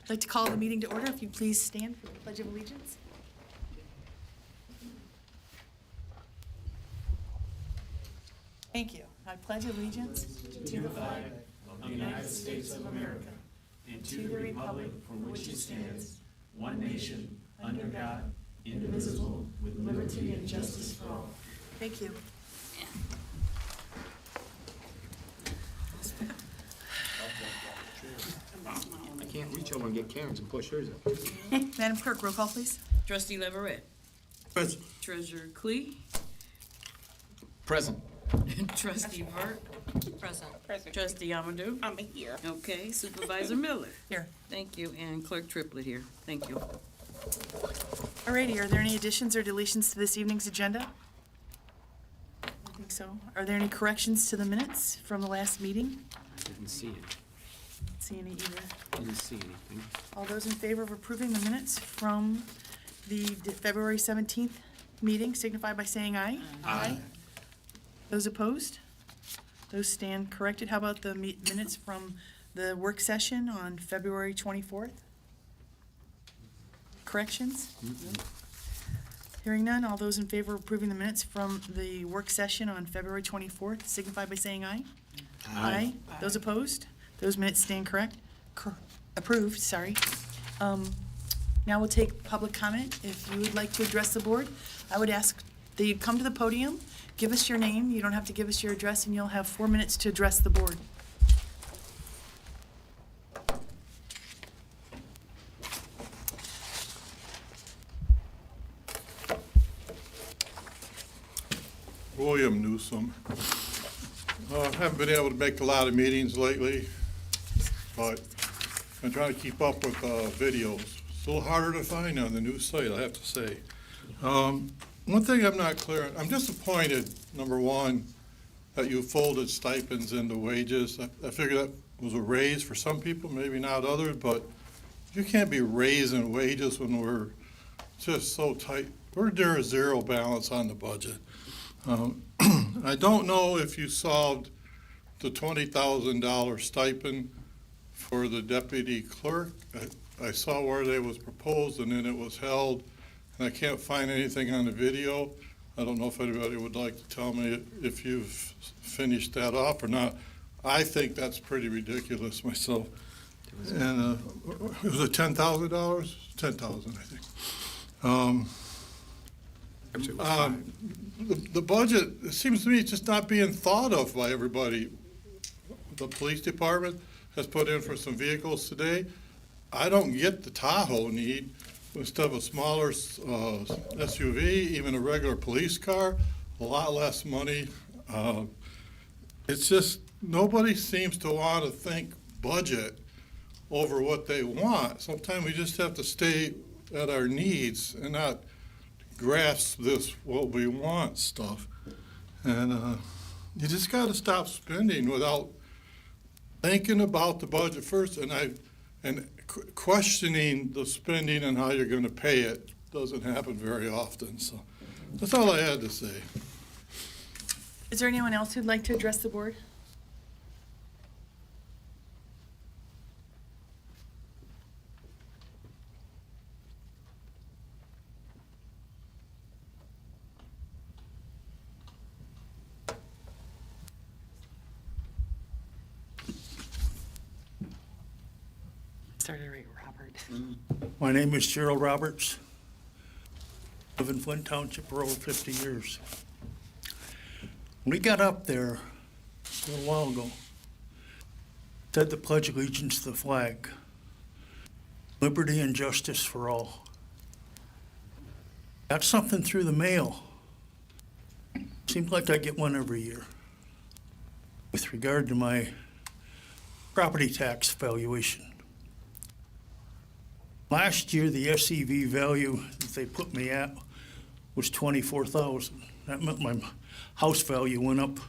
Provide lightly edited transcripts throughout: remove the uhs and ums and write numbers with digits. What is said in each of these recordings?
I'd like to call the meeting to order. If you please stand for the Pledge of Allegiance. Thank you. I pledge allegiance to the flag of the United States of America and to the republic for which it stands, one nation, under God, indivisible, with liberty and justice for all. Thank you. I can't reach over and get Karen's and push hers up. Madam Clerk, roll call, please. Trustee Leverett. Present. Treasurer Clee. Present. Trustee Vert. Present. Trustee Amadou. I'm here. Okay, Supervisor Miller. Here. Thank you, and Clerk Triplett here. Thank you. Alrighty, are there any additions or deletions to this evening's agenda? I think so. Are there any corrections to the minutes from the last meeting? I didn't see it. Don't see any either. Didn't see anything. All those in favor of approving the minutes from the February 17th meeting signify by saying aye. Aye. Those opposed? Those stand corrected. How about the minutes from the work session on February 24th? Corrections? Hearing none, all those in favor of approving the minutes from the work session on February 24th signify by saying aye. Aye. Those opposed? Those minutes stand correct? Approved, sorry. Now we'll take public comment. If you would like to address the board, I would ask that you come to the podium, give us your name. You don't have to give us your address, and you'll have 4 minutes to address the board. William Newsom. Haven't been able to make a lot of meetings lately, but I'm trying to keep up with videos. It's a little harder to find on the new site, I have to say. One thing I'm not clear on, I'm disappointed, number one, that you folded stipends into wages. I figured that was a raise for some people, maybe not others, but you can't be raising wages when we're just so tight. We're near a zero balance on the budget. I don't know if you solved the $20,000 stipend for the deputy clerk. I saw where they was proposed and then it was held, and I can't find anything on the video. I don't know if anybody would like to tell me if you've finished that off or not. I think that's pretty ridiculous myself. And was it $10,000? $10,000, I think. The budget, it seems to me, it's just not being thought of by everybody. The police department has put in for some vehicles today. I don't get the Tahoe need. Instead of a smaller SUV, even a regular police car, a lot less money. It's just, nobody seems to want to think budget over what they want. Sometimes we just have to stay at our needs and not grasp this what we want stuff. And you just got to stop spending without thinking about the budget first and questioning the spending and how you're going to pay it. Doesn't happen very often. So that's all I had to say. Is there anyone else who'd like to address the board? Started right, Robert. My name is Gerald Roberts. Live in Flint Township for over 50 years. We got up there a little while ago, said the Pledge of Allegiance to the flag, liberty and justice for all. Got something through the mail. Seems like I get one every year. With regard to my property tax valuation. Last year, the SEV value that they put me at was $24,000. That meant my house value went up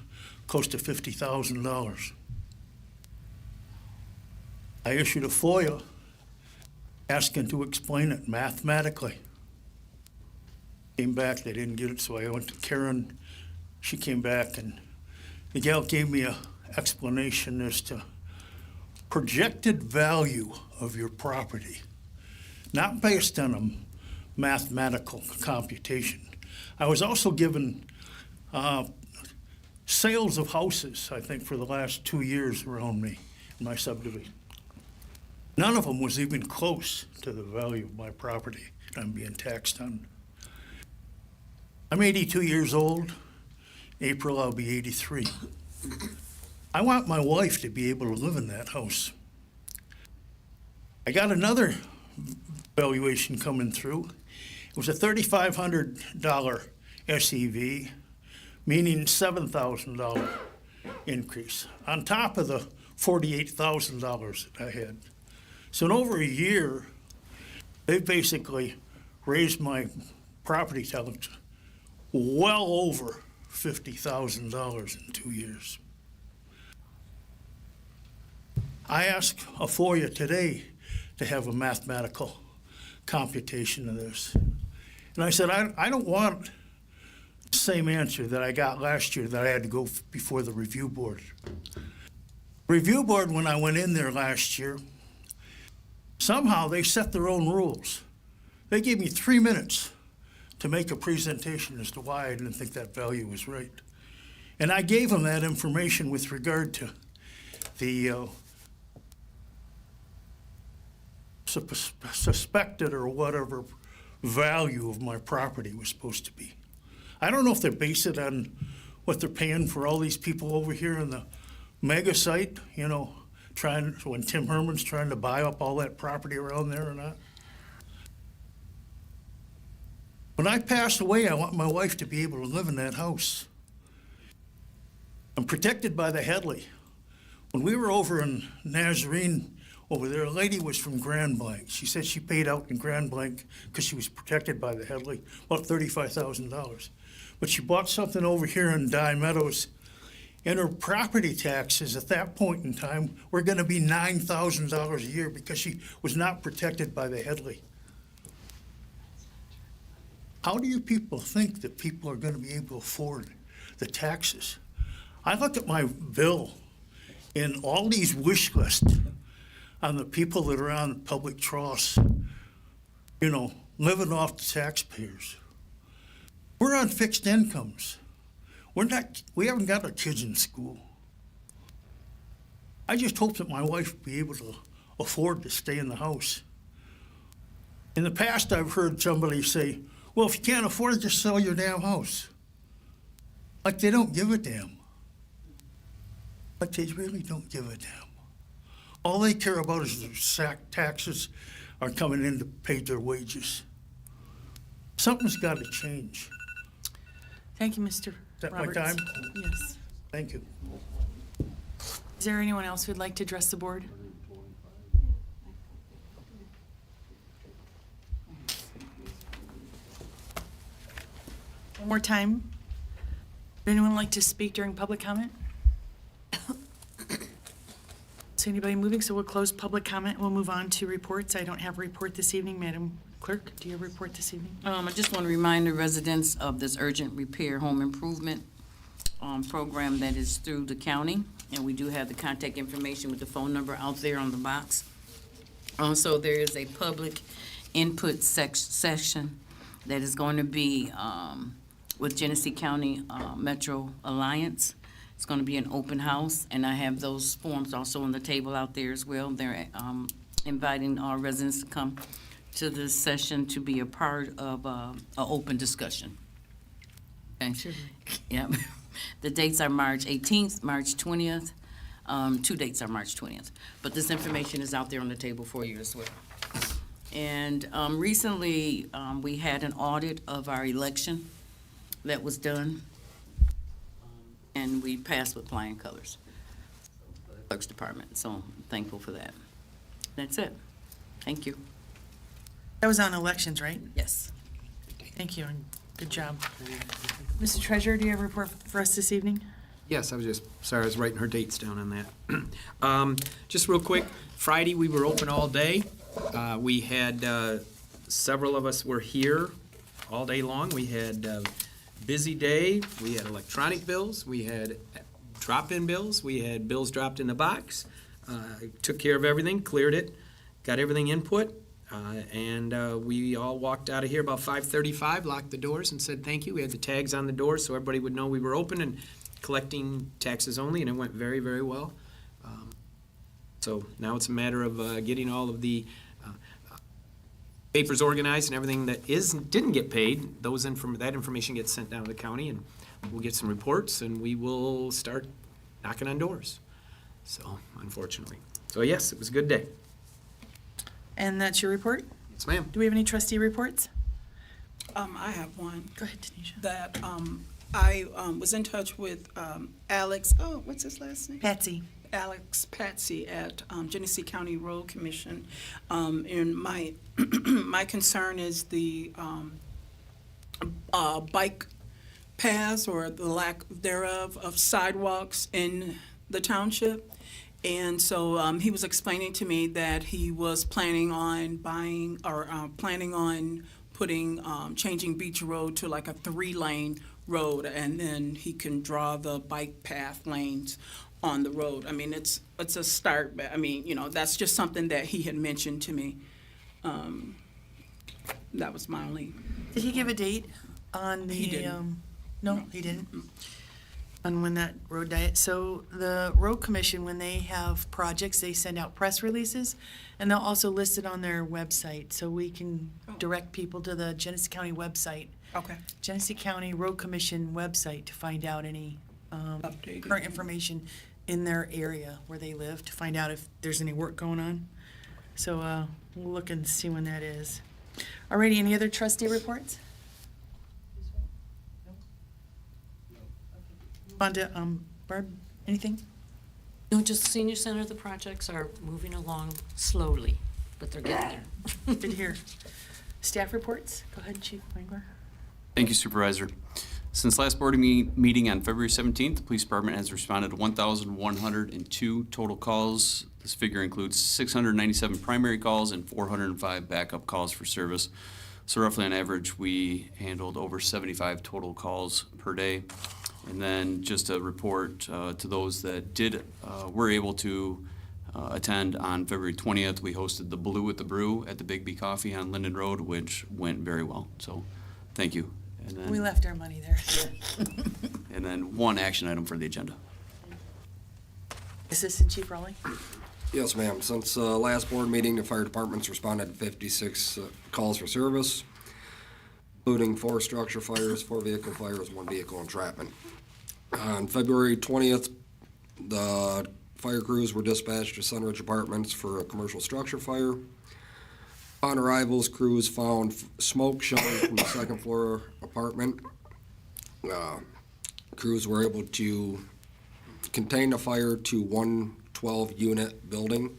close to $50,000. I issued a FOIA asking to explain it mathematically. Came back, they didn't get it, so I went to Karen. She came back, and the gal gave me an explanation as to projected value of your property, not based on a mathematical computation. I was also given sales of houses, I think, for the last 2 years around me in my subdivision. None of them was even close to the value of my property I'm being taxed on. I'm 82 years old. April, I'll be 83. I want my wife to be able to live in that house. I got another valuation coming through. It was a $3,500 SEV, meaning $7,000 increase, on top of the $48,000 that I had. So in over a year, they basically raised my property tax well over $50,000 in 2 years. I asked a FOIA today to have a mathematical computation of this. And I said, I don't want the same answer that I got last year that I had to go before the review board. Review board, when I went in there last year, somehow they set their own rules. They gave me 3 minutes to make a presentation as to why I didn't think that value was right. And I gave them that information with regard to the suspected or whatever value of my property was supposed to be. I don't know if they base it on what they're paying for all these people over here in the mega site, you know, when Tim Herman's trying to buy up all that property around there or not. When I pass away, I want my wife to be able to live in that house. I'm protected by the Headley. When we were over in Nazarene over there, a lady was from Grand Blanc. She said she paid out in Grand Blanc because she was protected by the Headley, about $35,000. But she bought something over here in Dye Meadows, and her property taxes at that point in time were going to be $9,000 a year because she was not protected by the Headley. How do you people think that people are going to be able to afford the taxes? I look at my bill and all these wish lists on the people that are on public trust, you know, living off the taxpayers. We're on fixed incomes. We haven't got our kids in school. I just hope that my wife will be able to afford to stay in the house. In the past, I've heard somebody say, well, if you can't afford it, just sell your damn house. Like they don't give a damn. Like they really don't give a damn. All they care about is their taxes are coming in to pay their wages. Something's got to change. Thank you, Mr. Is that my Roberts. time? Yes. Thank you. Is there anyone else who'd like to address the board? One more time. Would anyone like to speak during public comment? So anybody moving, so we'll close public comment. We'll move on to reports. I don't have a report this evening. Madam Clerk, do you have a report this evening? I just want to remind the residents of this urgent repair home improvement program that is through the county, and we do have the contact information with the phone number out there on the box. Also, there is a public input session that is going to be with Genesee County Metro Alliance. It's going to be an open house, and I have those forms also on the table out there as well. They're inviting our residents to come to this session to be a part of an open discussion. Okay. Yep. The dates are March 18th, March 20th. 2 dates are March 20th. But this information is out there on the table for you as well. And recently, we had an audit of our election that was done, and we passed with flying colors. Clerk's Department, so I'm thankful for that. That's it. Thank you. That was on elections, right? Yes. Thank you, and good job. Mr. Treasurer, do you have a report for us this evening? Yes, I was just, sorry, I was writing her dates down on that. Just real quick, Friday, we were open all day. We had, several of us were here all day long. We had busy day. We had electronic bills. We had drop-in bills. We had bills dropped in the box. took care of everything, cleared it, got everything input, and we all walked out of here about 5:35, locked the doors, and said thank you. We had the tags on the doors so everybody would know we were open and collecting taxes only, and it went very, very well. So now it's a matter of getting all of the papers organized and everything that didn't get paid. That information gets sent down to the county, and we'll get some reports, and we will start knocking on doors. So, unfortunately. So, yes, it was a good day. And that's your report? Yes, ma'am. Do we have any trustee reports? I have one Go ahead, Tanisha. that I was in touch with Alex, what's his last name? Patsy. Alex Patsy at Genesee County Road Commission. And my, my concern is the bike paths or the lack thereof of sidewalks in the township. And so he was explaining to me that he was planning on putting, changing Beach Road to like a 3-lane road, and then he can draw the bike path lanes on the road. I mean, it's a start, but I mean, that's just something that he had mentioned to me. That was my only. Did he give a date on the? He didn't. No, he didn't. On when that road diet. So the road commission, when they have projects, they send out press releases, and they'll also list it on their website, so we can direct people to the Genesee County website, Okay. Genesee County Road Commission website, to find out any Updated. current information in their area where they live, to find out if there's any work going on. So we'll look and see when that is. Alrighty, any other trustee reports? On to, Barb, anything? No, just the senior center, the projects are moving along slowly, but they're getting there. Good to hear. Staff reports? Go ahead, Chief Wangler. Thank you, Supervisor. Since last board meeting on February 17th, the police department has responded to 1,102 total calls. This figure includes 697 primary calls and 405 backup calls for service. So roughly on average, we handled over 75 total calls per day. And then just a report to those that were able to attend on February 20th. We hosted the Blue at the Brew at the Big B Coffee on Linden Road, which went very well. So thank you. And then, We left our money there. and then one action item for the agenda. Assistant Chief Raleigh? Yes, ma'am. Since last board meeting, the fire department's responded to 56 calls for service, including 4 structure fires, 4 vehicle fires, 1 vehicle entrapment. On February 20th, the fire crews were dispatched to Sunridge Apartments for a commercial structure fire. On arrivals, crews found smoke showing from the second floor apartment. Crews were able to contain the fire to one 12-unit building.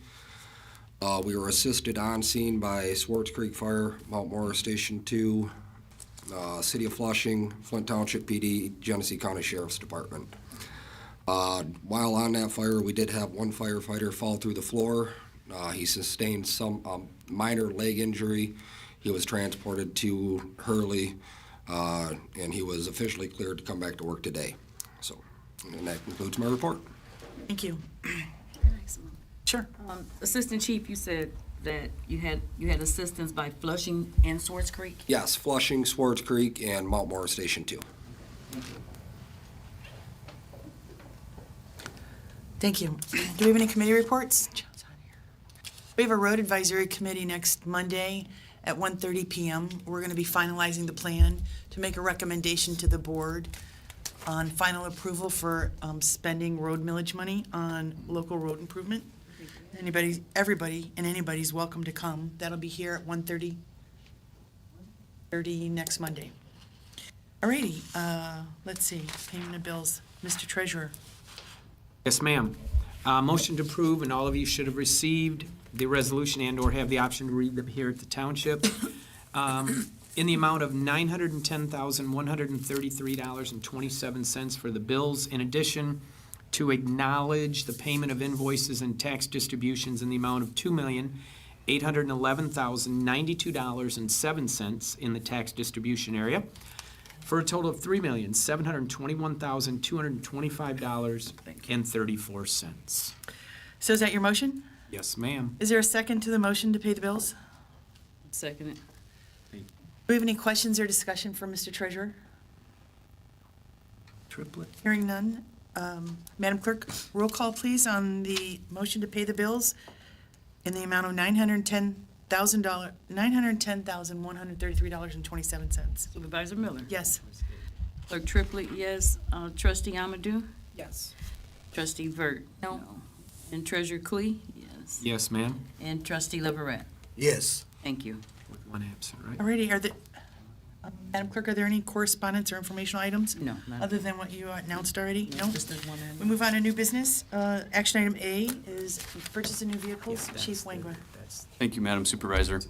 We were assisted on scene by Swartz Creek Fire, Mount Morris Station 2, City of Flushing, Flint Township PD, Genesee County Sheriff's Department. While on that fire, we did have one firefighter fall through the floor. He sustained some minor leg injury. He was transported to Hurley, and he was officially cleared to come back to work today. So, and that concludes my report. Thank you. Sure. Assistant Chief, you said that you had assistance by Flushing and Swartz Creek? Yes, Flushing, Swartz Creek, and Mount Morris Station 2. Thank you. Do we have any committee reports? John's on here. We have a road advisory committee next Monday at 1:30 p.m. We're going to be finalizing the plan to make a recommendation to the board on final approval for spending road millage money on local road improvement. Everybody and anybody's welcome to come. That'll be here at 1:30 next Monday. Alrighty, let's see, payment of bills. Mr. Treasurer. Yes, ma'am. Motion to approve, and all of you should have received the resolution and/or have the option to read them here at the township. In the amount of $910,133.27 for the bills, in addition to acknowledge the payment of invoices and tax distributions in the amount of $2,811,092.07 in the tax distribution area, for a total of $3,721,225.34. So is that your motion? Yes, ma'am. Is there a second to the motion to pay the bills? Second it. Do we have any questions or discussion for Mr. Treasurer? Triplet. Hearing none. Madam Clerk, roll call, please, on the motion to pay the bills in the amount of $910,133.27. Supervisor Miller. Yes. Clerk Triplett, yes. Trustee Amadou? Yes. Trustee Vert? No. And Treasurer Clee? Yes. Yes, ma'am. And Trustee Leverett? Yes. Thank you. With one absent, right? Alrighty, Madam Clerk, are there any correspondence or informational items? No, none. Other than what you announced already? No? Just that one item. We move on to new business. Action item A is purchase of new vehicles. Chief Wangler. Thank you, Madam Supervisor.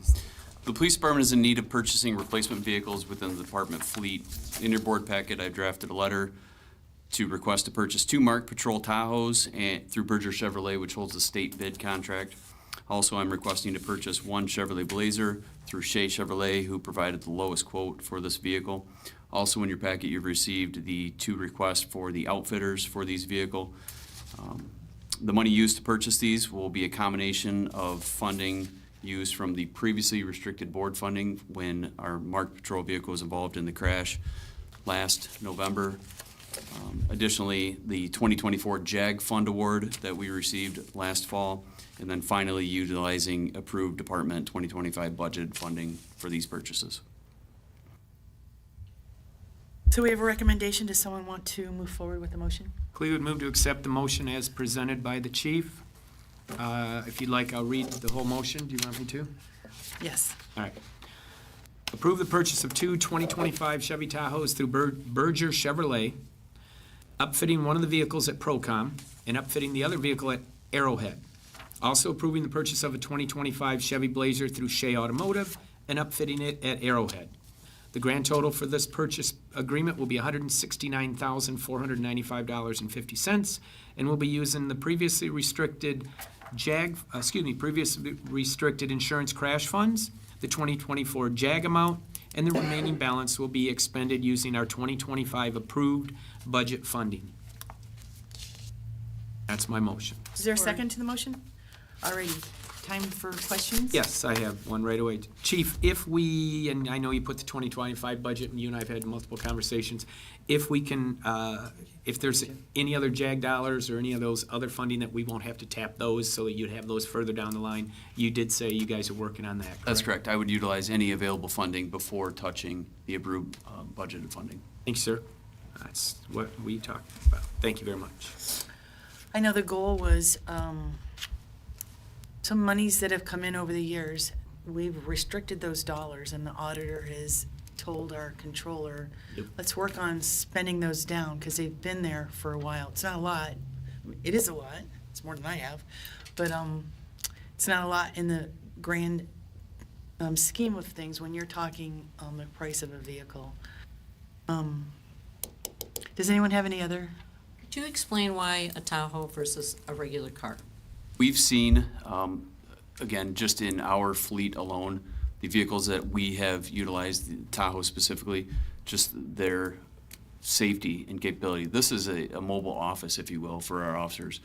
The police department is in need of purchasing replacement vehicles within the department fleet. In your board packet, I drafted a letter to request to purchase 2 marked patrol Tahoes through Berger Chevrolet, which holds a state bid contract. Also, I'm requesting to purchase 1 Chevrolet Blazer through Shea Chevrolet, who provided the lowest quote for this vehicle. Also, in your packet, you've received the 2 requests for the outfitters for these vehicles. The money used to purchase these will be a combination of funding used from the previously restricted board funding when our marked patrol vehicle was involved in the crash last November. Additionally, the 2024 JAG Fund Award that we received last fall, and then finally utilizing approved Department 2025 budget funding for these purchases. So we have a recommendation. Does someone want to move forward with the motion? Clee would move to accept the motion as presented by the chief. If you'd like, I'll read the whole motion. Do you want me to? Yes. All right. Approve the purchase of 2 2025 Chevy Tahoes through Berger Chevrolet, upfitting one of the vehicles at Procom and upfitting the other vehicle at Arrowhead. Also approving the purchase of a 2025 Chevy Blazer through Shea Automotive and upfitting it at Arrowhead. The grand total for this purchase agreement will be $169,495.50 and will be using the previously restricted previously restricted insurance crash funds, the 2024 JAG amount, and the remaining balance will be expended using our 2025 approved budget funding. That's my motion. Is there a second to the motion? Alrighty. Time for questions? Yes, I have one right away. Chief, if we, and I know you put the 2025 budget, and you and I have had multiple conversations, if we can, if there's any other JAG dollars or any of those other funding that we won't have to tap those, so that you'd have those further down the line, you did say you guys are working on that, correct? That's correct. I would utilize any available funding before touching the approved budgeted funding. Thanks, sir. That's what we talked about. Thank you very much. I know the goal was, some monies that have come in over the years, we've restricted those dollars, and the auditor has told our controller, let's work on spending those down, because they've been there for a while. It's not a lot. It is a lot. It's more than I have. But it's not a lot in the grand scheme of things when you're talking the price of a vehicle. Does anyone have any other? Could you explain why a Tahoe versus a regular car? We've seen, again, just in our fleet alone, the vehicles that we have utilized, the Tahoe specifically, just their safety and capability. This is a mobile office, if you will, for our officers.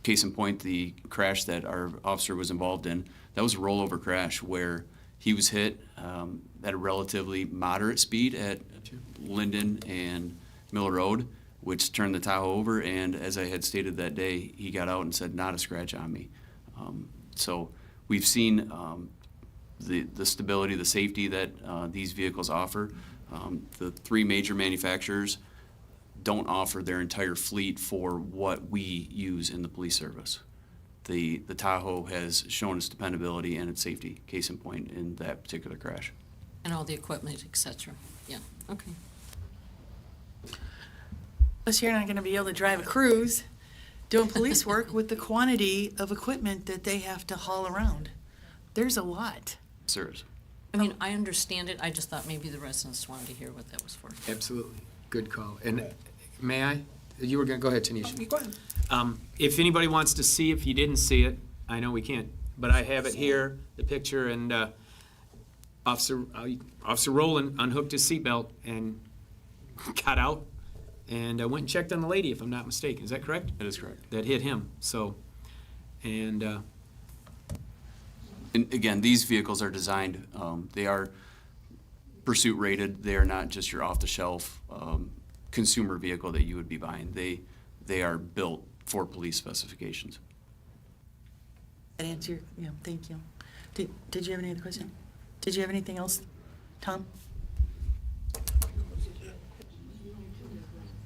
Case in point, the crash that our officer was involved in, that was a rollover crash where he was hit at a relatively moderate speed at Linden and Miller Road, which turned the Tahoe over, and as I had stated that day, he got out and said, not a scratch on me. So we've seen the stability, the safety that these vehicles offer. The 3 major manufacturers don't offer their entire fleet for what we use in the police service. The Tahoe has shown its dependability and its safety, case in point, in that particular crash. And all the equipment, et cetera. Yeah, okay. Plus, you're not going to be able to drive a cruise doing police work with the quantity of equipment that they have to haul around. There's a lot. Sirs. I mean, I understand it, I just thought maybe the residents wanted to hear what that was for. Absolutely. Good call. And may I? You were going to, go ahead, Tanisha. Go ahead. If anybody wants to see, if you didn't see it, I know we can't, but I have it here, the picture, and Officer Rowland unhooked his seatbelt and got out and I went and checked on the lady, if I'm not mistaken. Is that correct? That is correct. That hit him, so, and, And again, these vehicles are designed, they are pursuit rated. They are not just your off-the-shelf consumer vehicle that you would be buying. They are built for police specifications. That answer, yeah, thank you. Did you have any other question? Did you have anything else, Tom?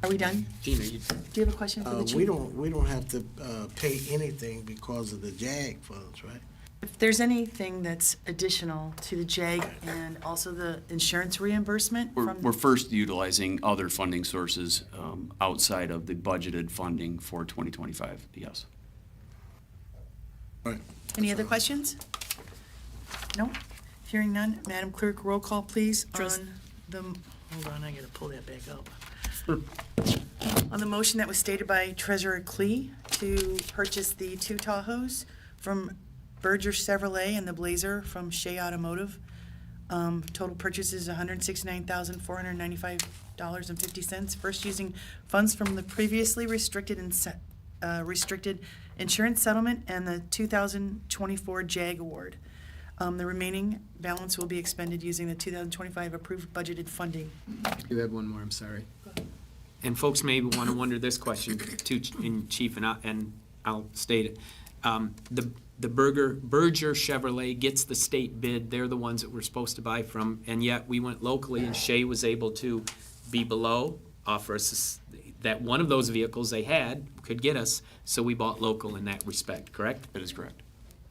Are we done? Gina, you, Do you have a question for the chief? We don't have to pay anything because of the JAG funds, right? If there's anything that's additional to the JAG and also the insurance reimbursement from. We're first utilizing other funding sources outside of the budgeted funding for 2025, yes. Right. Any other questions? No? Hearing none, Madam Clerk, roll call, please, Trust- on the, hold on, I gotta pull that back up. On the motion that was stated by Treasurer Klee to purchase the two Tahoes from Berger Chevrolet and the Blazer from Shea Automotive. Total purchase is $169,495.50. First, using funds from the previously restricted restricted insurance settlement and the 2024 JAG award. The remaining balance will be expended using the 2025 approved budgeted funding. you had one more, I'm sorry. And folks may want to wonder this question too, in Chief, and I'll state it. The Berger Chevrolet gets the state bid. They're the ones that we're supposed to buy from, and yet we went locally, and Shea was able to be below, offer us that one of those vehicles they had could get us, so we bought local in that respect, correct? That is correct.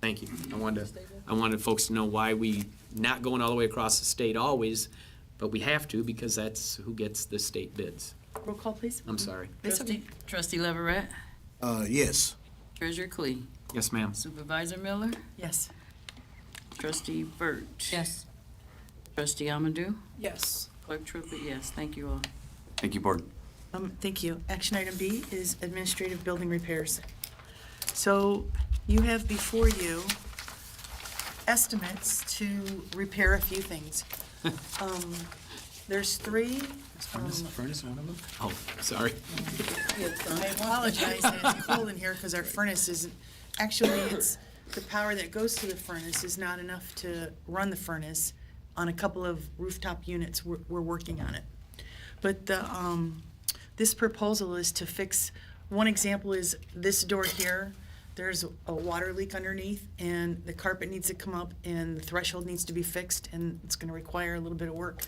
Thank you. I wanted folks to know why we not going all the way across the state always, but we have to because that's who gets the state bids. Roll call, please. I'm sorry. It's okay. Trustee Leverett, Yes. Treasurer Klee, Yes, ma'am. Supervisor Miller, Yes. Trustee Burt. Yes. Trustee Amadou, Yes. Clerk Truitt, yes. Thank you all. Thank you, Board. Thank you. Action item B is administrative building repairs. So you have before you estimates to repair a few things. There's three. Furnace one of them? Oh, sorry. I apologize that it's cold in here because our furnace isn't, actually, it's, the power that goes to the furnace is not enough to run the furnace on a couple of rooftop units. We're working on it. But the, this proposal is to fix, one example is this door here. There's a water leak underneath and the carpet needs to come up and the threshold needs to be fixed and it's gonna require a little bit of work.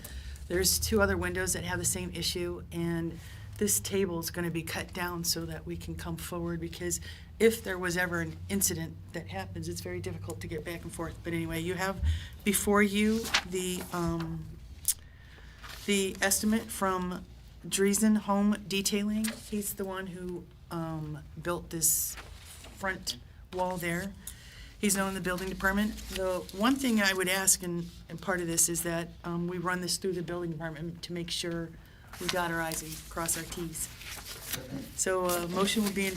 There's two other windows that have the same issue and this table is gonna be cut down so that we can come forward because if there was ever an incident that happens, it's very difficult to get back and forth. But anyway, you have before you the estimate from Dreesen Home Detailing. He's the one who built this front wall there. He's known in the building department. The one thing I would ask, and part of this, is that we run this through the building department to make sure we dot our i's and cross our t's. So a motion would be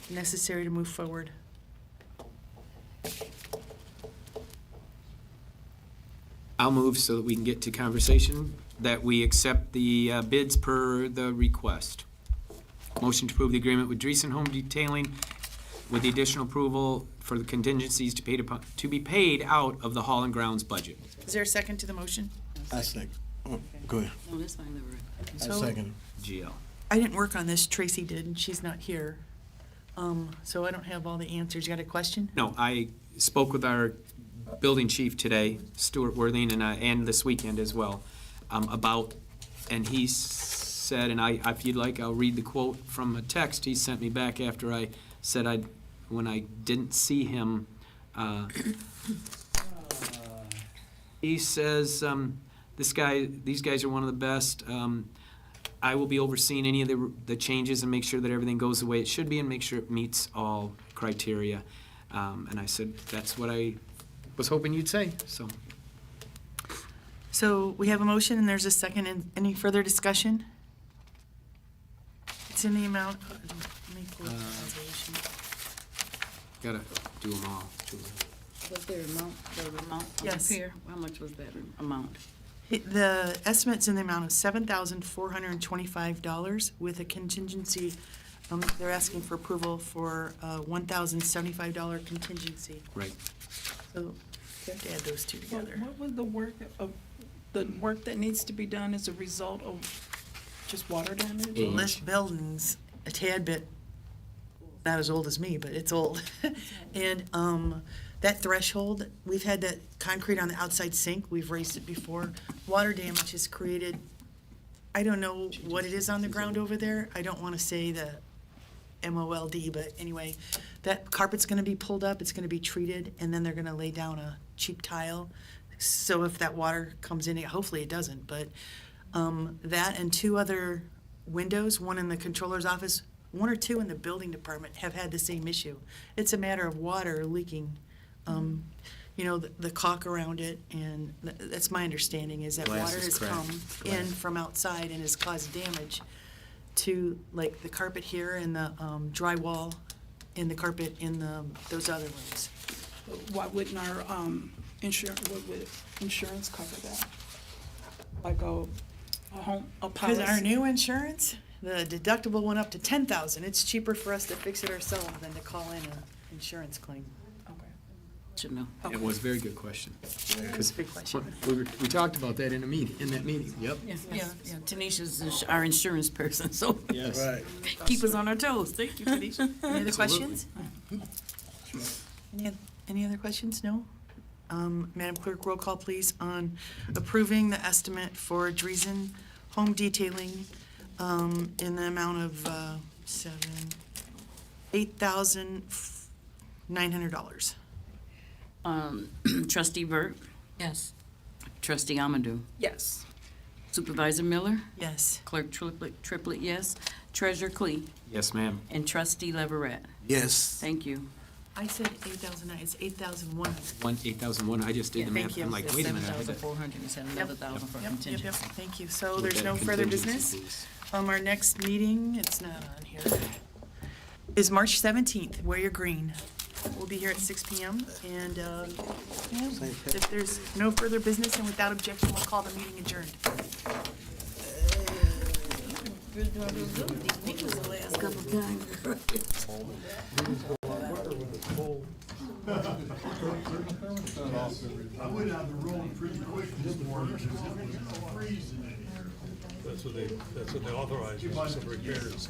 necessary to move forward. I'll move so that we can get to conversation, that we accept the bids per the request. Motion to approve the agreement with Dreesen Home Detailing with the additional approval for the contingencies to be paid out of the Hall and Grounds budget. Is there a second to the motion? I second. Oh, go ahead. No, that's fine, Leverett. I So- second. GL. I didn't work on this, Tracy did, and she's not here. So I don't have all the answers. You got a question? No, I spoke with our building chief today, Stuart Worthing, and this weekend as well, about, and he said, and if you'd like, I'll read the quote from a text he sent me back after I said when I didn't see him. He says, these guys are one of the best. I will be overseeing any of the changes and make sure that everything goes the way it should be and make sure it meets all criteria. And I said, that's what I was hoping you'd say, so. So we have a motion and there's a second. And any further discussion? It's in the amount. Let me pull up the resolution. Gotta do them all. Was there amount, the amount of Yes. repair? How much was that amount? The estimate's in the amount of $7,425 with a contingency, they're asking for approval for a $1,075 contingency. Right. So you have to add those two together. What was the work that needs to be done as a result of just water damage? Age. This building's a tad bit, not as old as me, but it's old. And that threshold, we've had that concrete on the outside sink, we've raised it before. Water damage has created, I don't know what it is on the ground over there. I don't want to say the MOLD, but anyway, that carpet's going to be pulled up, it's going to be treated, and then they're going to lay down a cheap tile. So if that water comes in, hopefully it doesn't, but that and two other windows, one in the controller's office, one or two in the building department have had the same issue. It's a matter of water leaking, the caulk around it, and that's my understanding, is that Glass water is has cracked. come in from outside and has caused damage to, like, the carpet here and the drywall and the carpet in those other rooms. Why wouldn't our insurance cover that? Like a Because policy? our new insurance, the deductible went up to $10,000. It's cheaper for us to fix it ourselves than to call in an insurance claim. Should know. It was a very good question. Because Big question. we talked about that in that meeting, yep. Yeah, Tanisha's our insurance person, so Yes. Right. keep us on our toes. Thank you, Tanisha. Any other questions? Any other questions? No? Madam Clerk, roll call, please, on approving the estimate for Dreesen Home Detailing in the amount of $8,900. Trustee Burt, Yes. Trustee Amadou, Yes. Supervisor Miller, Yes. Clerk Triplett, yes. Treasurer Clee, Yes, ma'am. and Trustee Leverett. Yes. Thank you. I said 8,009, it's 8,100. 8,001, I just did the Thank math. you. I'm like, wait a minute. I had to- 7,400, you said 11,000 for Yep, contingency. thank you. So with there's that no further contingency, business. please. Our next meeting, it's not on here, is March 17th. Wear your green. We'll be here at 6 PM, and if there's no further business and without objection, we'll call the meeting adjourned. That's what they authorize, some repairs.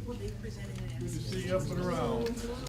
Good to see you up and around.